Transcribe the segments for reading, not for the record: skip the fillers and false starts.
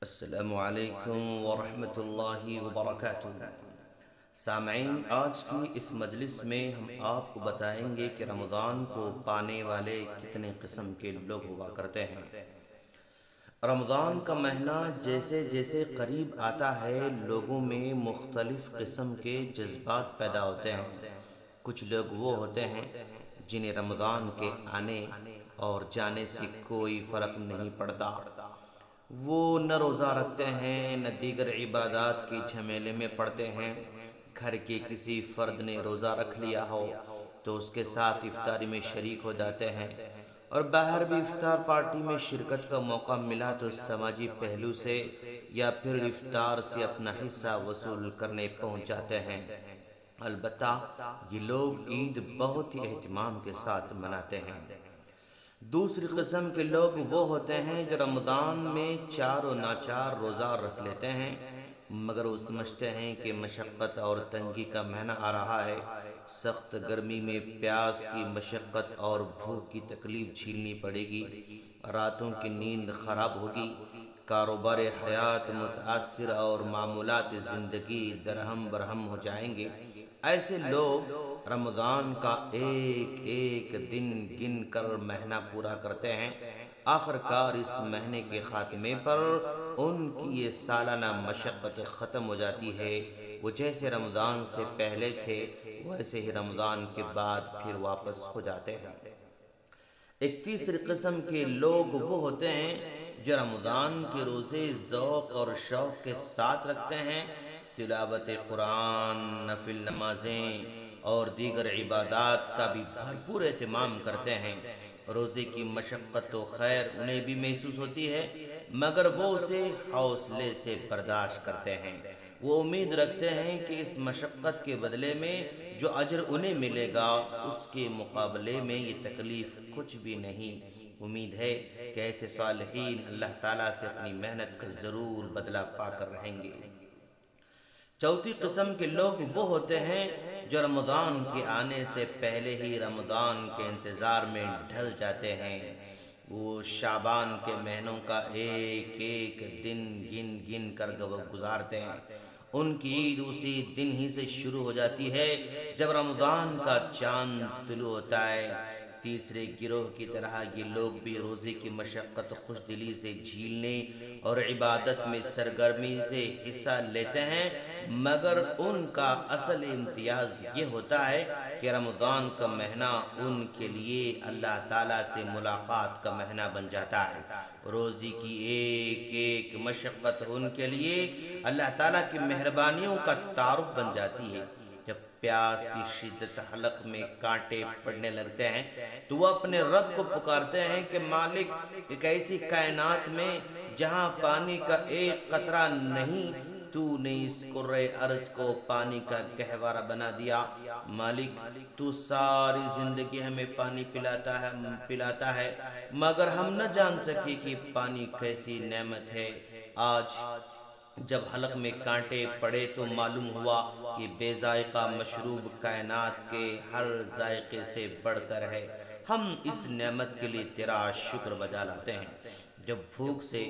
السلام علیکم ورحمۃ اللہ وبرکاتہ۔ سامعین، آج کی اس مجلس میں ہم آپ کو بتائیں گے کہ رمضان کو پانے والے کتنے قسم کے لوگ ہوا کرتے ہیں۔ رمضان کا مہینہ جیسے جیسے قریب آتا ہے، لوگوں میں مختلف قسم کے جذبات پیدا ہوتے ہیں۔ کچھ لوگ وہ ہوتے ہیں جنہیں رمضان کے آنے اور جانے سے کوئی فرق نہیں پڑتا۔ وہ نہ روزہ رکھتے ہیں، نہ دیگر عبادات کے جھمیلے میں پڑتے ہیں۔ گھر کے کسی فرد نے روزہ رکھ لیا ہو تو اس کے ساتھ افطاری میں شریک ہو جاتے ہیں، اور باہر بھی افطار پارٹی میں شرکت کا موقع ملا تو سماجی پہلو سے یا پھر افطار سے اپنا حصہ وصول کرنے پہنچ جاتے ہیں۔ البتہ یہ لوگ عید بہت ہی اہتمام کے ساتھ مناتے ہیں۔ دوسری قسم کے لوگ وہ ہوتے ہیں جو رمضان میں چار و ناچار روزہ رکھ لیتے ہیں، مگر وہ سمجھتے ہیں کہ مشقت اور تنگی کا مہینہ آ رہا ہے، سخت گرمی میں پیاس کی مشقت اور بھوک کی تکلیف جھیلنی پڑے گی، راتوں کی نیند خراب ہوگی، کاروبار حیات متاثر اور معمولات زندگی درہم برہم ہو جائیں گے۔ ایسے لوگ رمضان کا ایک ایک دن گن کر مہینہ پورا کرتے ہیں۔ آخر کار اس مہینے کے خاتمے پر ان کی یہ سالانہ مشقت ختم ہو جاتی ہے۔ وہ جیسے رمضان سے پہلے تھے ویسے ہی رمضان کے بعد پھر واپس ہو جاتے ہیں۔ ایک تیسری قسم کے لوگ وہ ہوتے ہیں جو رمضان کے روزے ذوق اور شوق کے ساتھ رکھتے ہیں، تلاوت قرآن، نفل نمازیں اور دیگر عبادات کا بھی بھرپور اہتمام کرتے ہیں۔ روزے کی مشقت و خیر انہیں بھی محسوس ہوتی ہے، مگر وہ اسے حوصلے سے برداشت کرتے ہیں۔ وہ امید رکھتے ہیں کہ اس مشقت کے بدلے میں جو اجر انہیں ملے گا اس کے مقابلے میں یہ تکلیف کچھ بھی نہیں۔ امید ہے کہ ایسے صالحین اللہ تعالیٰ سے اپنی محنت کا ضرور بدلہ پا کر رہیں گے۔ چوتھی قسم کے لوگ وہ ہوتے ہیں جو رمضان کے آنے سے پہلے ہی رمضان کے انتظار میں ڈھل جاتے ہیں۔ وہ شعبان کے مہینوں کا ایک ایک دن گن گن کر گزارتے ہیں۔ ان کی عید اسی دن ہی سے شروع ہو جاتی ہے جب رمضان کا چاند طلوع ہوتا ہے۔ تیسرے گروہ کی طرح یہ لوگ بھی روزے کی مشقت خوش دلی سے جھیلنے اور عبادت میں سرگرمی سے حصہ لیتے ہیں، مگر ان کا اصل امتیاز یہ ہوتا ہے کہ رمضان کا مہینہ ان کے لیے اللہ تعالیٰ سے ملاقات کا مہینہ بن جاتا ہے۔ روزے کی ایک ایک مشقت ان کے لیے اللہ تعالیٰ کی مہربانیوں کا تعارف بن جاتی ہے۔ جب پیاس کی شدت حلق میں کانٹے پڑنے لگتے ہیں تو وہ اپنے رب کو پکارتے ہیں کہ مالک، ایک ایسی کائنات میں جہاں پانی کا ایک قطرہ نہیں، تو نے اس کرۂ ارض کو پانی کا گہوارہ بنا دیا۔ مالک، تو ساری زندگی ہمیں پانی پلاتا ہے، مگر ہم نہ جان سکے کہ پانی کیسی نعمت ہے۔ آج جب حلق میں کانٹے پڑے تو معلوم ہوا کہ بے ذائقہ مشروب کائنات کے ہر ذائقے سے بڑھ کر ہے۔ ہم اس نعمت کے لیے تیرا شکر بجا لاتے ہیں۔ جب بھوک سے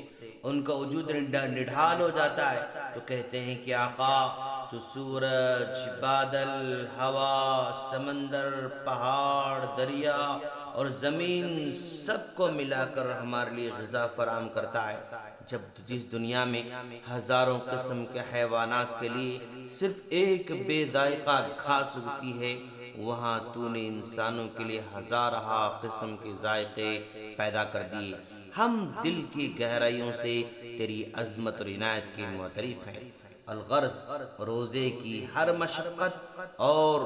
ان کا وجود نڈھال ہو جاتا ہے تو کہتے ہیں کہ آقا، تو سورج، بادل، ہوا، سمندر، پہاڑ، دریا اور زمین سب کو ملا کر ہمارے لیے غذا فراہم کرتا ہے۔ جب جس دنیا میں ہزاروں قسم کے حیوانات کے لیے صرف ایک بے ذائقہ گھاس اگتی ہے، وہاں تو نے انسانوں کے لیے ہزارہ قسم کے ذائقے پیدا کر دیے۔ ہم دل کی گہرائیوں سے تیری عظمت اور عنایت کے معترف ہیں۔ الغرض، روزے کی ہر مشقت اور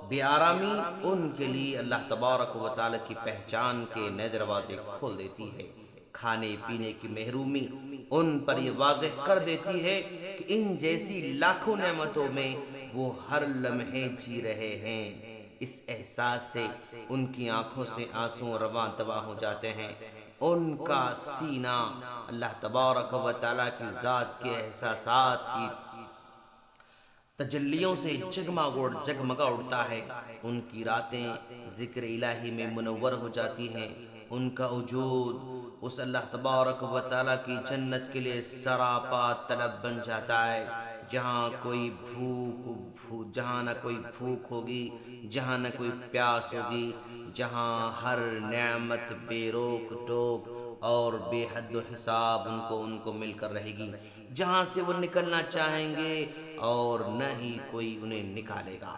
بے آرامی ان کے لیے اللہ تبارک و تعالی کی پہچان کے نئے دروازے کھول دیتی ہے۔ کھانے پینے کی محرومی ان پر یہ واضح کر دیتی ہے کہ ان جیسی لاکھوں نعمتوں میں وہ ہر لمحے جی رہے ہیں۔ اس احساس سے ان کی آنکھوں سے آنسو رواں دواں ہو جاتے ہیں۔ ان کا سینہ اللہ تبارک و تعالیٰ کی ذات کے احساسات کی تجلیوں سے جگمگا اڑتا ہے۔ ان کی راتیں ذکر الہی میں منور ہو جاتی ہیں۔ ان کا وجود اس اللہ تبارک و تعالیٰ کی جنت کے لیے سراپا طلب بن جاتا ہے، جہاں جہاں نہ کوئی بھوک ہوگی، جہاں نہ کوئی پیاس ہوگی، جہاں ہر نعمت بے روک ٹوک اور بے حد و حساب ان کو مل کر رہے گی، جہاں سے وہ نکلنا چاہیں گے اور نہ ہی کوئی انہیں نکالے گا۔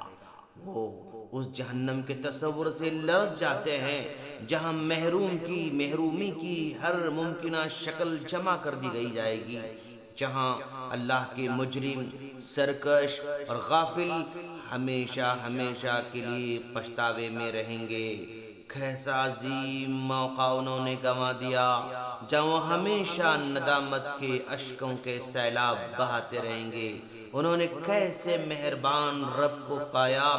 وہ اس جہنم کے تصور سے لرز جاتے ہیں جہاں محرومی کی ہر ممکنہ شکل جمع کر دی گئی جائے گی، جہاں اللہ کے مجرم، سرکش اور غافل ہمیشہ ہمیشہ کے لیے پچھتاوے میں رہیں گے۔ کیسا عظیم موقع انہوں نے گنوا دیا، جہاں وہ ہمیشہ ندامت کے اشکوں کے سیلاب بہاتے رہیں گے۔ انہوں نے کیسے مہربان رب کو پایا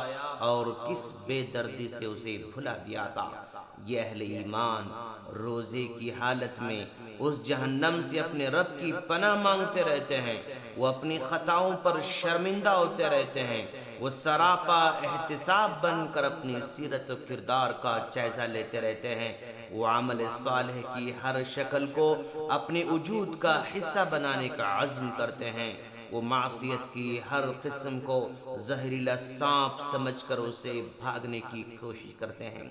اور کس بے دردی سے اسے بھلا دیا تھا۔ یہ اہل ایمان روزے کی حالت میں اس جہنم سے اپنے رب کی پناہ مانگتے رہتے ہیں، وہ اپنی خطاؤں پر شرمندہ ہوتے رہتے ہیں، وہ سراپا احتساب بن کر اپنی سیرت و کردار کا جائزہ لیتے رہتے ہیں، وہ عمل صالح کی ہر شکل کو اپنے وجود کا حصہ بنانے کا عزم کرتے ہیں، وہ معصیت کی ہر قسم کو زہریلا سانپ سمجھ کر اسے بھاگنے کی کوشش کرتے ہیں۔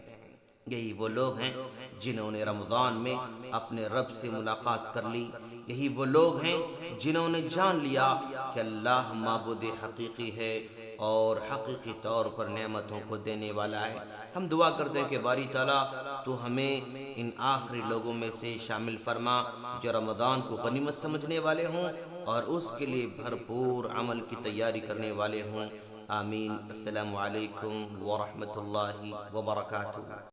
یہی وہ لوگ ہیں جنہوں نے رمضان میں اپنے رب سے ملاقات کر لی، یہی وہ لوگ ہیں جنہوں نے جان لیا کہ اللہ معبود حقیقی ہے اور حقیقی طور پر نعمتوں کو دینے والا ہے۔ ہم دعا کرتے ہیں کہ باری تعالیٰ تو ہمیں ان آخری لوگوں میں سے شامل فرما جو رمضان کو غنیمت سمجھنے والے ہوں اور اس کے لیے بھرپور عمل کی تیاری کرنے والے ہوں۔ آمین۔ السلام علیکم ورحمۃ اللہ وبرکاتہ۔